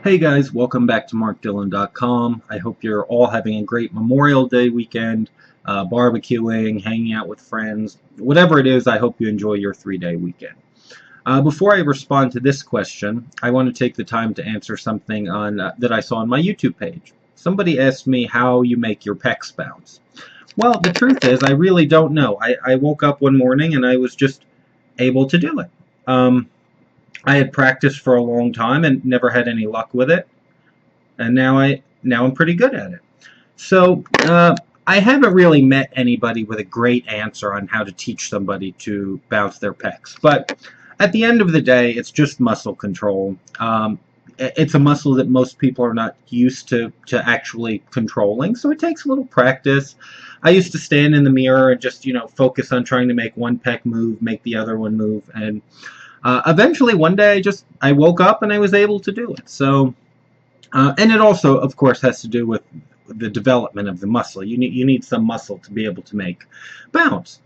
Hey guys, welcome back to markdillon.com. I hope you're all having a great Memorial Day weekend, barbecuing, hanging out with friends. Whatever it is, I hope you enjoy your 3-day weekend. Before I respond to this question, I want to take the time to answer something that I saw on my YouTube page. Somebody asked me how you make your pecs bounce. Well, the truth is, I really don't know. I woke up one morning and I was just able to do it. I had practiced for a long time and never had any luck with it, and now I'm pretty good at it. So I haven't really met anybody with a great answer on how to teach somebody to bounce their pecs. But at the end of the day, it's just muscle control. It's a muscle that most people are not used to actually controlling, so it takes a little practice. I used to stand in the mirror and just focus on trying to make one pec move, make the other one move, and eventually one day I woke up and I was able to do it. So. And it also, of course, has to do with the development of the muscle. You need some muscle to be able to make bounce.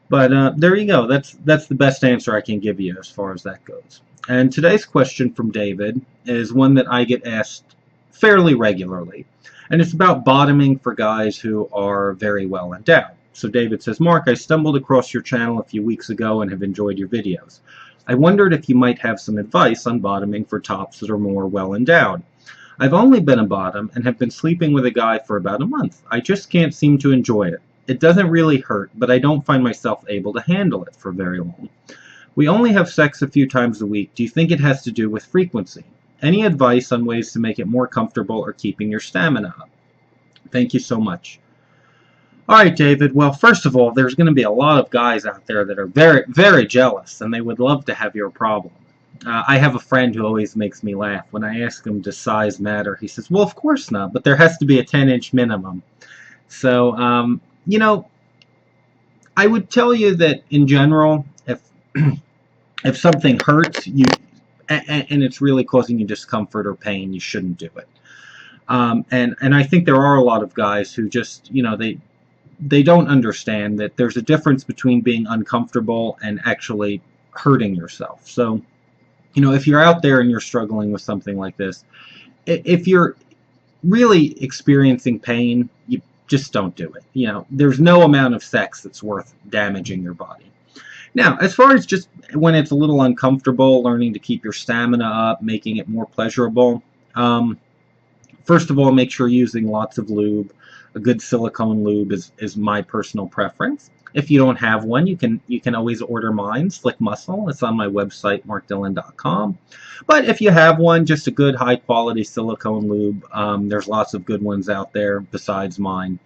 But there you go. That's the best answer I can give you as far as that goes. And today's question from David is one that I get asked fairly regularly, and it's about bottoming for guys who are very well endowed. So David says, Mark, I stumbled across your channel a few weeks ago and have enjoyed your videos. I wondered if you might have some advice on bottoming for tops that are more well endowed. I've only been a bottom and have been sleeping with a guy for about a month. I just can't seem to enjoy it. It doesn't really hurt, but I don't find myself able to handle it for very long. We only have sex a few times a week. Do you think it has to do with frequency? Any advice on ways to make it more comfortable or keeping your stamina up? Thank you so much. Alright, David. Well, first of all, there's going to be a lot of guys out there that are very, very jealous, and they would love to have your problem. I have a friend who always makes me laugh. When I ask him, does size matter? He says, well, of course not, but there has to be a 10-inch minimum. So, I would tell you that in general, if if something hurts you and it's really causing you discomfort or pain, you shouldn't do it. And I think there are a lot of guys who just, they don't understand that there's a difference between being uncomfortable and actually hurting yourself. So, if you're out there and you're struggling with something like this, if you're really experiencing pain, you just don't do it. There's no amount of sex that's worth damaging your body. Now, as far as just when it's a little uncomfortable, learning to keep your stamina up, making it more pleasurable, first of all, make sure you're using lots of lube. A good silicone lube is my personal preference. If you don't have one, you can always order mine, Slick Muscle. It's on my website, markdillon.com. But if you have one, just a good high-quality silicone lube. There's lots of good ones out there besides mine.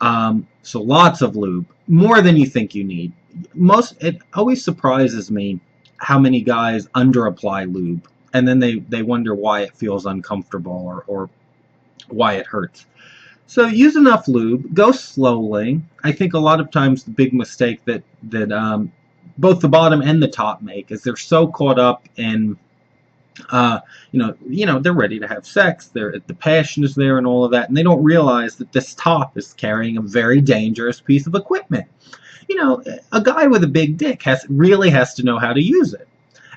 So lots of lube, more than you think you need. It always surprises me how many guys under-apply lube, and then they wonder why it feels uncomfortable or why it hurts. So use enough lube. Go slowly. I think a lot of times the big mistake that both the bottom and the top make is they're so caught up in, they're ready to have sex. The passion is there and all of that, and they don't realize that this top is carrying a very dangerous piece of equipment. A guy with a big dick really has to know how to use it.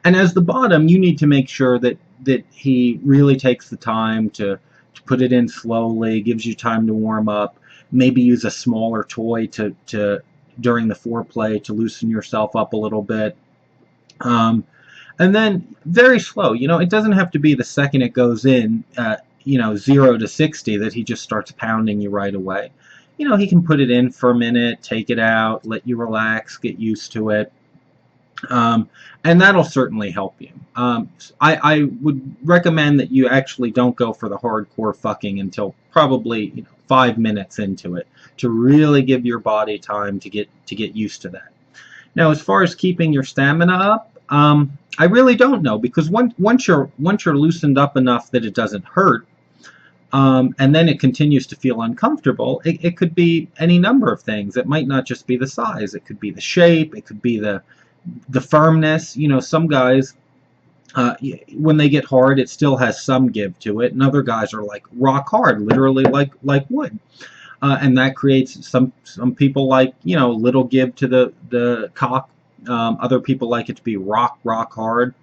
And as the bottom, you need to make sure that he really takes the time to put it in slowly, gives you time to warm up, maybe use a smaller toy to during the foreplay to loosen yourself up a little bit. And then very slow. It doesn't have to be the second it goes in, 0 to 60 that he just starts pounding you right away. He can put it in for a minute, take it out, let you relax, get used to it. And that'll certainly help you. I would recommend that you actually don't go for the hardcore fucking until probably 5 minutes into it to really give your body time to get used to that. Now, as far as keeping your stamina up, I really don't know, because once you're loosened up enough that it doesn't hurt, and then it continues to feel uncomfortable, it could be any number of things. It might not just be the size. It could be the shape. It could be the firmness. Some guys, when they get hard, it still has some give to it, and other guys are like rock hard, literally like wood, and that creates some people like little give to the cock. Other people like it to be rock hard.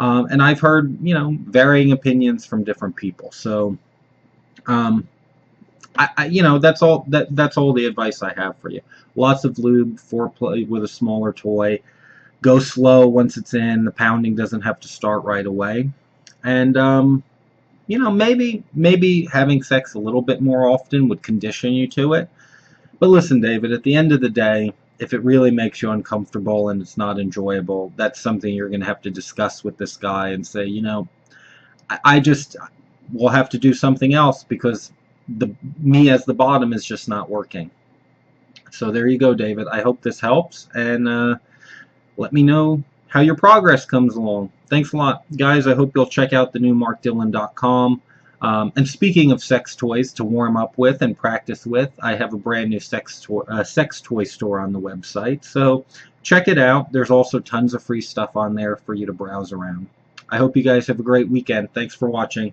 And I've heard, varying opinions from different people. So, um, that's all. That's all the advice I have for you. Lots of lube, foreplay with a smaller toy. Go slow once it's in. The pounding doesn't have to start right away. And maybe having sex a little bit more often would condition you to it. But listen, David, at the end of the day, if it really makes you uncomfortable and it's not enjoyable, that's something you're going to have to discuss with this guy and say, I just will have to do something else because the me as the bottom is just not working. So there you go, David. I hope this helps, and let me know how your progress comes along. Thanks a lot, guys. I hope you'll check out the new markdillon.com. And speaking of sex toys to warm up with and practice with, I have a brand new sex toy store on the website. So check it out. There's also tons of free stuff on there for you to browse around. I hope you guys have a great weekend. Thanks for watching.